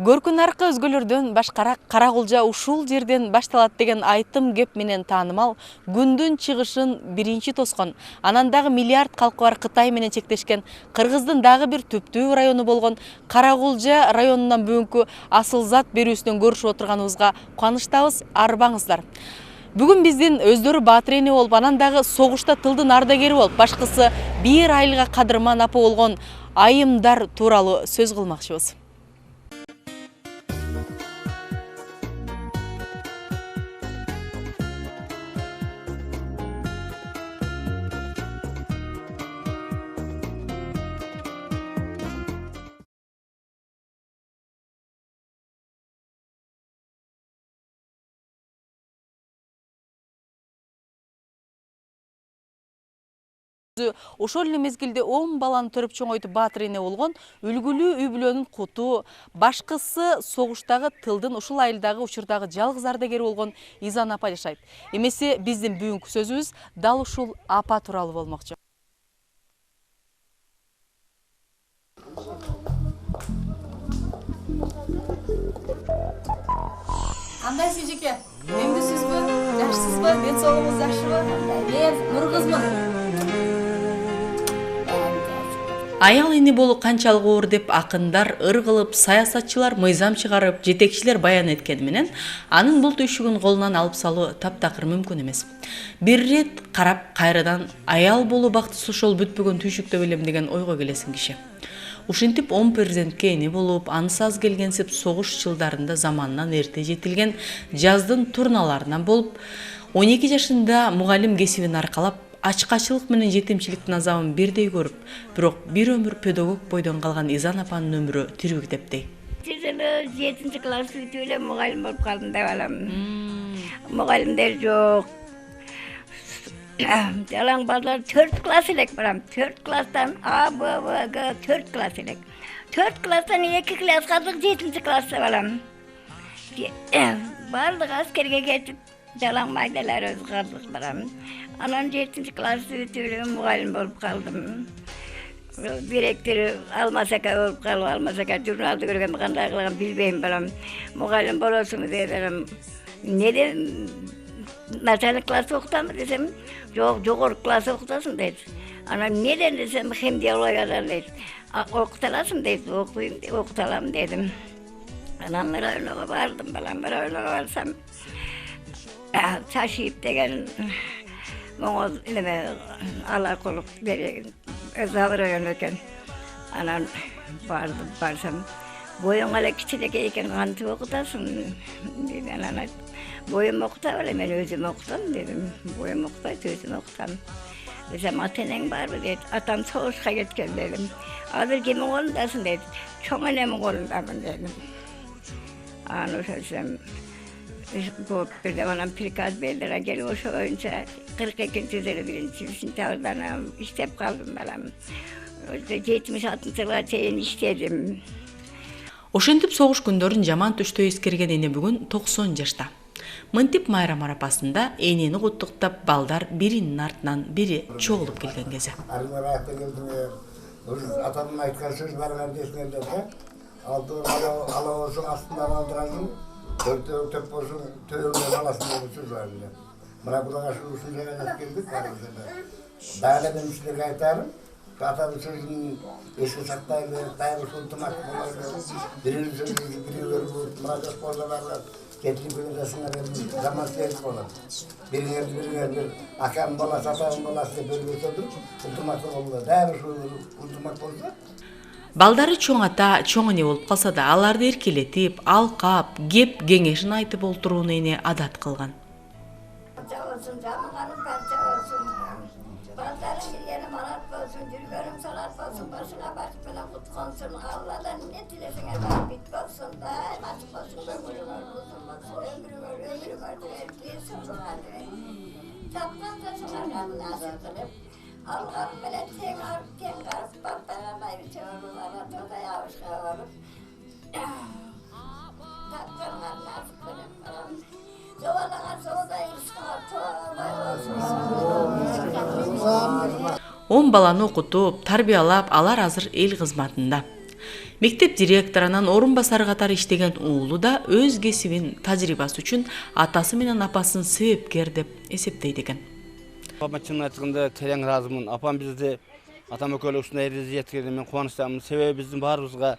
Көркүн аркы өзгөлөрдөн башкараак кара кулжа ушул жерден башталат деген айтым кеп менен таанымал күндүн чыгышын биринчи тоскон, анан дагы миллиард калкы бар Кытай менен чектешкен Кыргыздын дагы бир түптүү району болгон Кара Кулжа районунан бүгүнкү асыл зат берүүсүнөн көрүшүп отурганыбызга кубанычтабыз, арбаңыздар. Бүгүн биздин өздөрү баатыр эне болуп, анан дагы согушта тылдын ардагери болуп, башкысы бир айылга кадырман апа болгон айымдар тууралуу сөз кылмакчыбыз. Ошол эле мезгилде 10 баланы төрөп чоңойтуп баатыр эне болгон үлгүлүү үй бүлөнүн куту, башкысы согуштагы тылдын ушул айылдагы учурдагы жалгыз ардагери болгон Изан апа жашайт. Эмесе биздин бүгүнкү сөзүбүз дал ушул апа тууралуу болмокчу. Кандайсыз эжеке? Эмдисизби? Жакшысызбы? Ден соолугуңуз жакшыбы? Мен Нуркызмын. Аял эне болуу канчалык оор деп акындар, ыр кылып, саясатчылар мыйзам чыгарып, жетекчилер баян эткени менен, анын бул түйшүгүн колунан алып салуу таптакыр мүмкүн эмес. Бир рет карап кайрадан аял болуу бактысы ошол бүтпөгөн түйшүктө белем деген ойго келесиң киши. Ушинтип 10 перзентке эне болуп, анысы аз келгенсип согуш жылдарында заманынан эрте жетилген жаздын турналарынан болуп, 12 жашында мугалим кесибин аркалап, ачкачылык менен жетимчиликтин азабын бирдей көрүп, бирок бир өмүр педагог бойдон калган Изан апанын өмүрү тирүү китептей. 7 класс бүтүп эле мугалим болуп калдым деп алам. Мугалимдер жок. Жалаң балдар 4 класс элек барам. 4 класстан А, Б, В, Г 4 класс элек. 4 класстан 2 класска 7 класста барам. Бардык аскерге кетип, жалаң майдалар өз калдык барам. Анан 7 классы бүтүп эле мугалим болуп калдым. Директор Алмасака болуп калып, Алмасака журналды көргөн кандай кылган билбейм балам. Мугалим болосуңбу дедим. Неде начальный класс окутамбы десем, жок, жогорку класс окутасың дейт. Анан неден десем, химиологиядан дейт. Окуталасың дейт, окуталам дедим. Анан районуга бардым балам, районуга барсам, Чашиев деген моңоз неме ала колуп берген өзү район экен. Анан барсам, боюң эле кичинекей экен, кантип окутасың деди. Анан боюм окута эле, мен өзүм окутам дедим. Боюм окутайт, өзүм окутам. Десем, ата-энең барбы дейт. Атам согушка кеткен дедим. Азыр кимдин колундасың дейт. Чоң энемдин колундамын дедим. Анан ошо болуп бердим, анан приказ бердилер, келип ошо боюнча 42-1 сентябрдан иштеп калдым балам. 76-жылга чейин иштедим. Ошентип согуш күндөрүн жаман түштө эскерген эне бүгүн 90 жашта. Мынтип майрам арапасында энени куттуктап балдар биринин артынан бири чогулуп келген кези. Атамдын айткан сөз барыңар десеңер да, алабосуң астында калтырасың, төп болсуң төбөңдөн аласың деген сөз бар эле. Мына Кудайга ушул жерге келдик барыбызда. Дагы мен силерге айтарым, атамдын сөзүн эске сактайлы, дайым ушул ынтымак болайлы. Биринин сөзүн бирөөлөр болуп, мына жаш балдарга кетип келе жатсыңар, заман терс болот. Бириңер бир акам баласы, атамдын баласы деп бөлүп отуруп, ынтымактуу болду. Дайым ушул ынтымак болсо. Балдары чоң ата, чоң эне болуп калса да, аларды эркелетип, алкап, кеп кеңешин айтып олтурууну эне адат кылган. Жабылсын, жамыганың парча болсун. Балдары келгени манат болсун, жүргөнүң салат болсун, башыңа бакыт менен кут консун. Алладан не тилесеңер бар бит болсун да, бачык болсун, өмүрүңөр uzun болсун, өмүрүңөр берсин. Чапкан ташыңарга насып кылып, Algan bilen teň alıp teň garıp baltaganay çöğürülara toda yavuşka olup tapkanlar nasip bilen baram. Çoğalağa soğuda yırışkalar çoğalay olsun. 10 баланы окутуп, тарбиялап, алар азыр эл кызматында. Мектеп директорунан орун басары катары иштеген уулу да өз кесибин тажрыйбасы үчүн атасы менен апасын себепкер деп эсептейт экен. Апам чын айтканда терең ыраазымын. Апам бизди атам экөөлөр ушундай эреже жеткенге мен кубанычтамын. Себеби биздин баарыбызга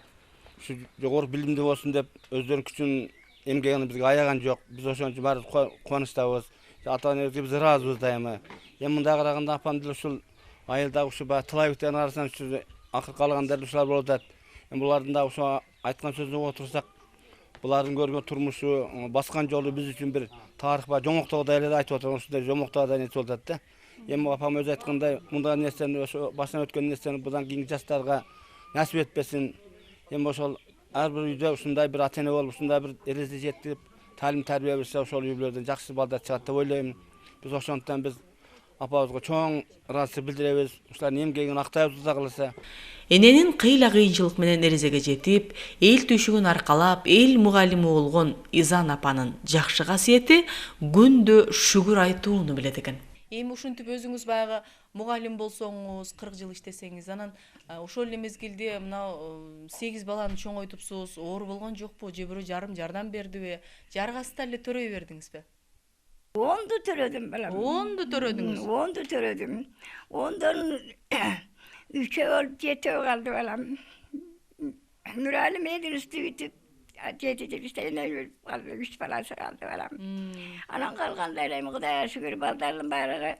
ушу жогору билимдүү болсун деп өздөрүнүн күчүн эмгегин бизге аяган жок. Биз ошон үчүн баары кубанычтабыз. Ата-энебизге биз ыраазыбыз дайыма. Эми мындай караганда апам деле ушул айылдагы ушу баягы тылайбектен арасынан ушу акыр калгандар ушулар болуп атат. Эми булардын да ушу айткан сөзүн угуп отурсак, булардын көргөн турмушу, баскан жолу биз үчүн бир тарых ба жоңоктогудай эле айтып отурган ушундай жоңоктогудай нерсе болуп атат да. Эми апам өзү айткандай, мындай нерсени ошо башынан өткөн нерсени будан кийинки жаштарга насип этпесин. Эми ошол ар бир үйдө ушундай бир ата-эне болуп, ушундай бир эреже жетип, талим тарбия берсе ошол үйлөрдөн жакшы балдар чыгат деп ойлойм. Биз ошондуктан биз апабызга чоң ыраазычылык билдиребиз. Ушулардын эмгегин актайбыз да кылса. Эненин кыйла кыйынчылык менен эрезеге жетип, эл түйшүгүн аркалап, эл мугалими болгон Изан апанын жакшы касиети күндө шүгүр айтууну билет экен. Эми ушинтип өзүңүз баягы мугалим болсоңуз, 40 жыл иштесеңиз, анан ошол эле мезгилде мына 8 баланы чоңойтупсуз, оор болгон жокпу, же бирөө жардам бердиби? Жаргасты эле төрөй бердиңизби? 10'du törödüm balam. 10'du төрөдүңүз. 10'du törödüm. 10'dan 3'e olup 7'e kaldı balam. Nurali medresi bitip 7'de işte ne kaldı, 3 balası kaldı balam. Anan kalganlarım Kudaya şükür baldarlım barağı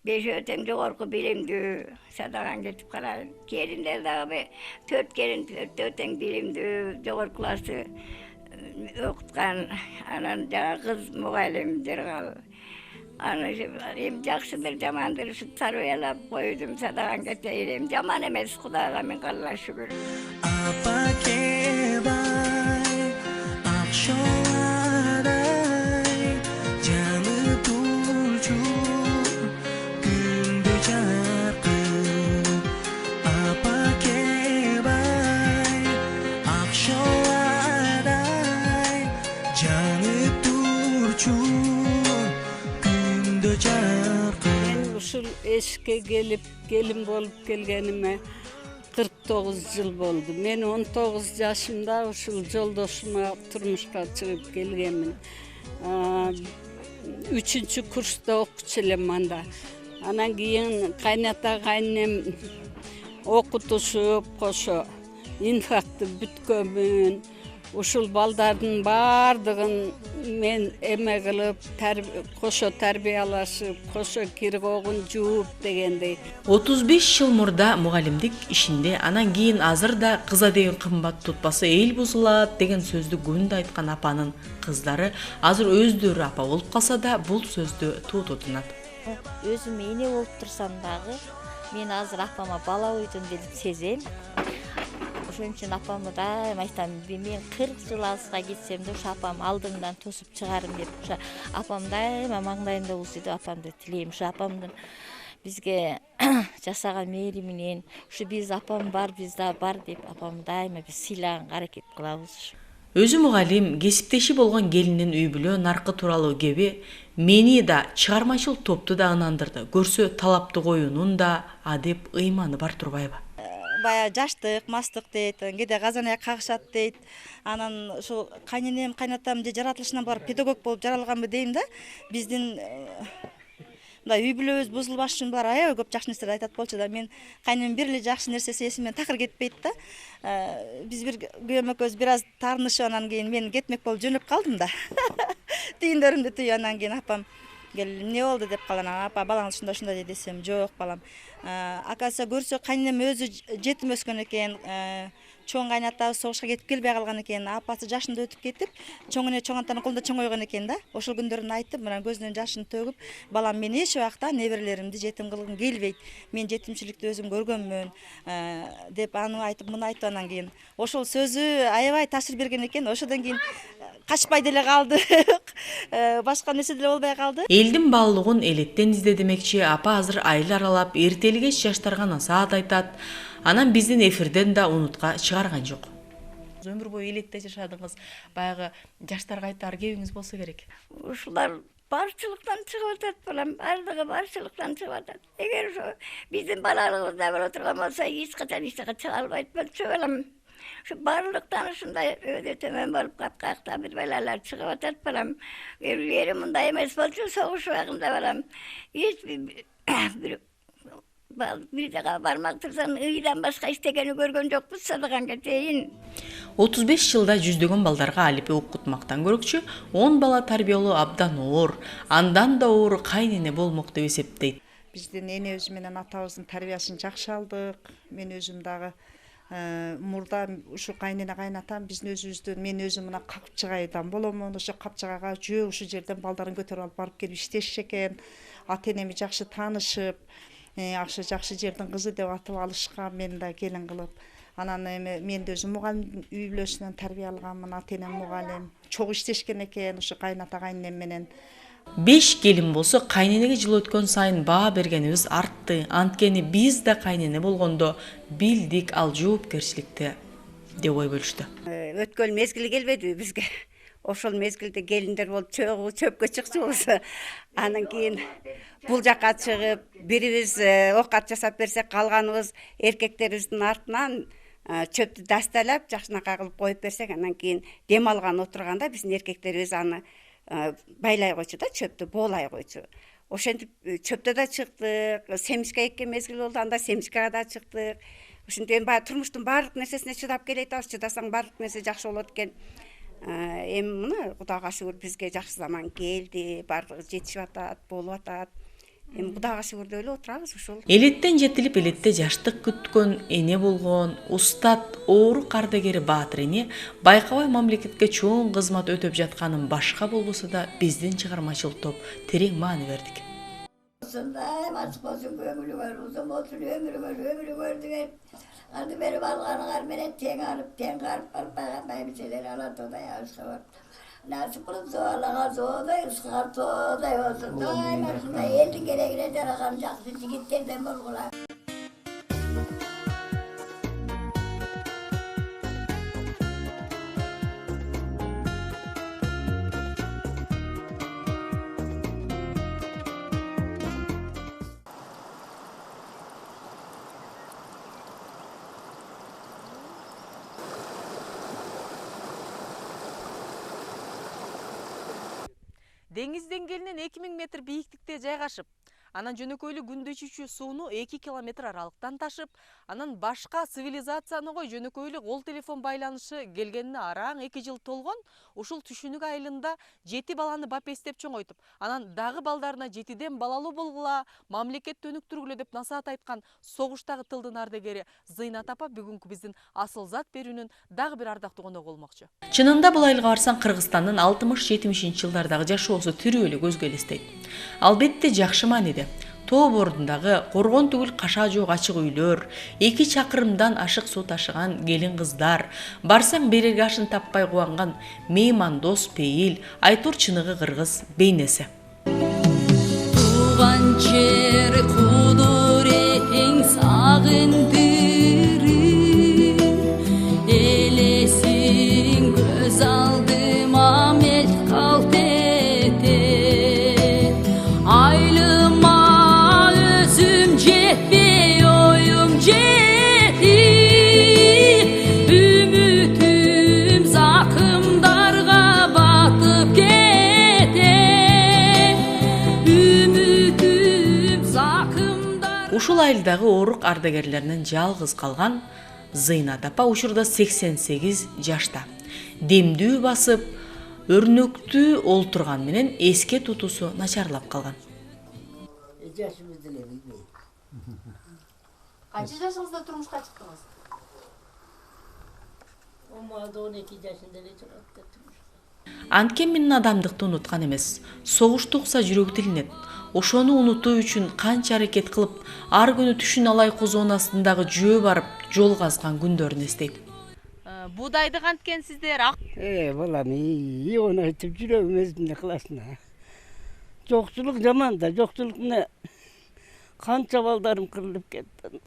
5 ötemde korku bilimdi. Sadakan getip kalan. Gerinler daha bir 4 gelin 4 öten bilimdi. Jogor klası okutkan anan da kız mugallimdir kal. Ana hem jakşıdır jamandır şu tarıyalap koydum sadakan geteyim. Jaman emes Kudayga men Allah şükür. Apa kebay akşaray canı tulcu gündü çarkı. Apa kebay akşaray canı tulcu gündü çarkı. Ben uşul eşke gelip gelin bolup gelgenime 49 yıl oldu. Men 19 yaşımda uşul joldoşuma turmuşka çıkıp gelgemin. 3. kursta okuçu elem anda. Anan keyin kaynata kaynem okutuşup koşu infarktı bütkömün. Uşul baldardın bardığın men eme kılıp koşu terbiyalaşıp koşu kirgogун жууп дегендей. 35 жыл мурда мугалимдик ишинде, анан кийин азыр да кыза деген кымбат тутпасы эл бузулат деген сөздү күндө айткан апанын кыздары азыр өздөрү апа болуп калса да бул сөздү туутутунат. Өзүм эне болуп турсам дагы мен азыр апама бала уйдум деп сезем. Ошон үчүн апамы дайым айтам, мен 40 жыл алыска кетсем да ушу апам алдымдан тосуп чыгарым деп. Ушу апам дайыма маңдайымда болсойду апамды тилейм. Ушу апамдын бизге жасаган мээри менен ушу биз апам бар, биз да бар деп апамды дайыма биз сыйлаганга аракет кылабыз. Өзү мугалим, кесиптеши болгон келинин үй бүлө наркы тууралуу кеби мени да чыгармачыл топту да ынандырды. Көрсө талапты коюунун да адеп ыйманы бар турбайбы? Бая жаштык, мастык дейт, кээде казан аяк кагышат дейт. Анан ошо кайненем, кайнатам же жаратылышынан бар педагог болуп жаралганбы дейм да. Биздин мындай үй бүлөбүз бузулбаш үчүн булар аябай көп жакшы нерселер айтат болчу да. Мен кайненем бир эле жакшы нерсеси эсимден такыр кетпейт да. Биз бир күйөөм экөөбүз бир аз таарынышып анан кийин мен кетмек болуп жөнөп калдым да. Түйүндөрүмдү түйүп анан кийин апам кел эмне болду деп калган. Апа балаңыз ушундай десем, жок балам. Акасы көрсө кайненем өзү жетим өскөн экен. Чоң кайнатабыз согушка кетип келбей калган экен. Апасы жашында өтүп кетип, чоң эне чоң атанын колунда чоңойгон экен да. Ошол күндөрүн айтып, мына көзүнөн жашын төгүп, балам мен эч убакта неберелеримди жетим кылгым келбейт. Мен жетимчиликти өзүм көргөнмүн деп аны айтып, муну айтып анан кийин ошол сөзү аябай таасир берген экен. Ошодон кийин качпай деле калдык. Башка нерсе деле болбой калды. Элдин баалуулугун элеттен изде демекчи, апа азыр айыл аралап, эрте келгеч жаштарга насаат айтат. Анан биздин эфирден да унутка чыгарган жок. Өмүр бою элетте жашадыңыз. Баягы жаштарга айтар кебиңиз болсо керек. Ушулар барчылыктан чыгып атат балам, бардыгы барчылыктан чыгып атат. Эгер ошо биздин балалыгыбызда боло турган болсо, эч качан ичке чыга албайт болчу балам. Şu barlıktan uşunday öde tömen bolup kapkakta bir belalar çıkıp atat balam. Bir yeri munda emes bolçu soğuş vagında balam. Hiç bir daga barmak tursan ıydan başka istekeni görgön jokpuz sadaganga teyin. 35 жылда жүздөгөн балдарга алипе окутмактан көрөкчү 10 бала тарбиялоо абдан оор, андан да оор кайнене болмок деп эсептейт. Биздин энебиз менен атабыздын тарбиясын жакшы алдык. Мен өзүм дагы мурда ушу кайнене кайнатам биздин өзүбүздөн мен өзүм мына Капчыгайдан боломун. Ошо Капчыгайга жөө ушу жерден балдарын көтөрүп алып барып келип иштешчү экен. Ата энеми жакшы таанышып, акшы жакшы жердин кызы деп атып алышкан, мен да келин кылып. Анан мен да өзүм мугалим үй бүлөсүнөн тарбия алганмын, ата энем мугалим. Чогуу иштешкен экен ушу кайната кайненем менен. 5 келин болсо кайненеге жыл өткөн сайын баа бергенибиз артты. Анткени биз да кайнене болгондо билдик ал жоопкерчиликти деп ой бөлүштү. Өткөн мезгил келбеди бизге. Ошол мезгилде келиндер болуп чөпкө чыкчубуз. Анан кийин бул жакка чыгып, бирибиз окат жасап берсек, калганыбыз эркектерибиздин артынан чөптү дасталап, жакшынакай кылып коюп берсек, анан кийин дем алган отурганда биздин эркектерибиз аны байлай койчу да, чөптү боолай койчу. Ошентип чөптө да чыктык, семишке эккен мезгил болду, анда семишкага да чыктык. Ошентип баягы турмуштун баардык нерсесине чыдап келет атабыз, чыдасаң баардык нерсе жакшы болот экен. Эми мына Кудайга шүгүр бизге жакшы заман келди, баардыгы жетишип атат, болуп атат. Эми Кудайга шүгүр деп эле отурабыз ушул. Элеттен жетилип, элетте жаштык күткөн эне болгон устат Оорук ардагери Баатыр эне байкабай мамлекетке чоң кызмат өтөп жатканын башка болбосо да биздин чыгармачыл топ терең маани бердик. Daim açık olsun gömülüver, uzun olsun ömürüver diye. Adı benim alganıgar menen ten karıp barpağan bir şeyler alat o da yaşka var. Nasıl kılıp zoğalağa zoğday, ıskar zoğday olsun. Daim aslında eldin gerekine tarakan jaksı jigitlerden bolgular. Деңиз деңгээлинен 2000 метр бийиктикте жайгашып, анан жөнөкөйлүү күндө ичүүчү сууну 2 километр аралыктан ташып, анан башка цивилизацияны кой жөнөкөйлүү кол телефон байланышы келгенине араң 2 жыл толгон, ушул түшүнүк айылында 7 баланы бап эстеп чоңойтуп, анан дагы балдарына 7ден балалуу болгула, мамлекет өнүктүргүлө деп насаат айткан согуштагы тылдын ардагери Зыйнат апа бүгүнкү биздин асыл зат берүүнүн дагы бир ардактуу коногу болмокчу. Чынында бул айылга барсаң Кыргызстандын 60-70 жылдардагы жашоосу тирүү эле көзгө элестейт. Албетте жакшы мааниде. Тоо бордундагы коргон түгүл каша жок ачык үйлөр, 2 чакырымдан ашык суу ташыган келин кыздар, барсаң берерге ашын таппай кубанган меймандос пейил, айтор чыныгы кыргыз бейнеси. Туган жер кудурең сагындырып, элесиң көз алдыма мелт калт этет. Айлыма өзүм жетпей оюм жетип, үмүтүм закымдарга батып кетет. Үмүтүм закымдар. Ушул айылдагы Оорук ардагерлеринен жалгыз калган Зыйнат апа учурда 88 жашта. Демдүү басып, өрнөктүү олтурган менен эске тутуусу начарлап калган. Канча жашыңызда турмушка чыктыңыз? 12 жашында эле чыгып турмушка. Анткен менен адамдыкты унуткан эмес. Согушту укса жүрөк тилинет. Ошону унутуу үчүн канча аракет кылып, ар күнү түшүн алай козонасындагы жөө барып, жол казган күндөрүн эстейт. Буудайды канткенсиздер? Балам, оны айтып жүрөм өзүмдү кыласына. Жокчулук жаман да, жокчулук мына Kança baldarım kırılıp ketти.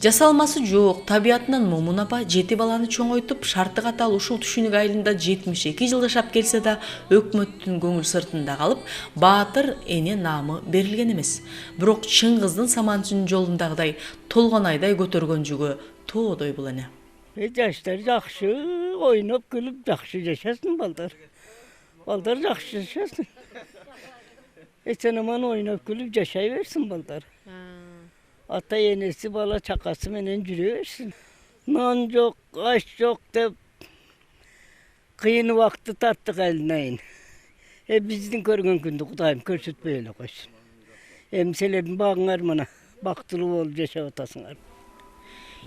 Жасалмасы жок, табиятынан Момун апа 7 баланы чоңойтуп, шарты катал ушул түшүнүк айылында 72 жыл жашап келсе да, өкмөттүн көңүл сыртында калып, баатыр эне наамы берилген эмес. Бирок Чыңгыздын саманчынын жолундагыдай толгонайдай көтөргөн жүгү тоодой бул эне. Жаштар жакшы ойноп күлүп жакшы жашасын балдар. Балдар жакшы жашасын. Эченеман ойноп күлүп жашай берсин балдар. Ата enesi bala çakası menen жүрө берсин. Нан жок, аш жок деп кыйын убакытты тарттык элинен. Биздин көргөн күндү Кудайым көрсөтпөй эле койсун. Силердин багыңар мына бактылуу болуп жашап атасыңар.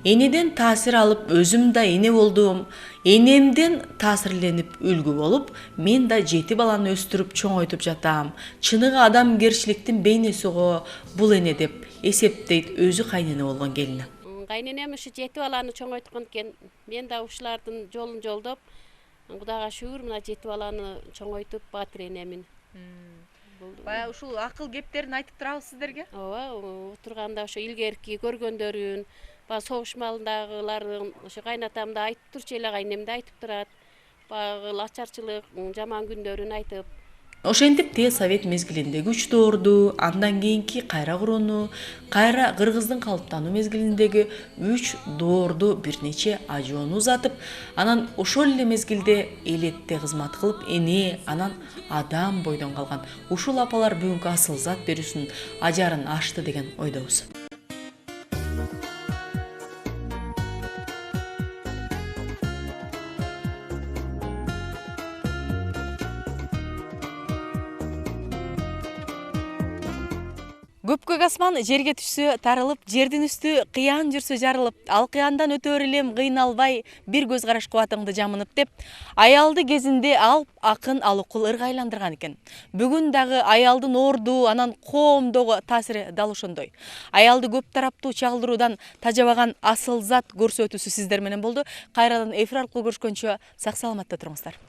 Энеден таасир алып, өзүм да эне болдум. Энемден таасирленип үлгү болуп, мен да 7 баланы өстүрүп чоңойтуп жатам. Чыныгы адамгерчиликтин бейнеси го бул эне деп эсептейт өзү кайнене болгон келини. Кайненем ушу 7 баланы чоңойткон экен. Мен да ушулардын жолун жолдоп, Кудайга шүгүр мына 7 баланы чоңойтуп батыр энемин. Бая ушул акыл кептерин айтып турабыз сиздерге? Ооба, отурганда ошо илгерки көргөндөрүн, согуш малындагыларын ошо кайнатамда айтып турчу эле, кайнемде айтып турат. Баягы ачарчылык, жаман күндөрүн айтып. Ошентип те совет мезгилиндеги 3 доорду, андан кийинки кайра курууну, кайра кыргыздын калыптануу мезгилиндеги 3 доорду бир нече ажоону узатып, анан ошол эле мезгилде элетте кызмат кылып, эне, анан адам бойдон калган ушул апалар бүгүнкү асыл зат берүүсүнүн ажарын ашты деген ойдобуз. Көпкөк асман жерге түшсө тарылып, жердин үстү кыян жүрсө жарылып, ал кыяндан өтөр элем кыйналбай, бир көз караш кубатыңды жамынып деп, аялды кезинде алып акын алукул ырга айландырган экен. Бүгүн дагы аялдын орду, анан коомдогу таасири дал ошондой. Аялды көп тараптуу чагылдыруудан тажабаган асыл зат көрсөтүүсү сиздер менен болду. Кайрадан эфир аркылуу көрүшкөнчө сак саламатта туруңуздар.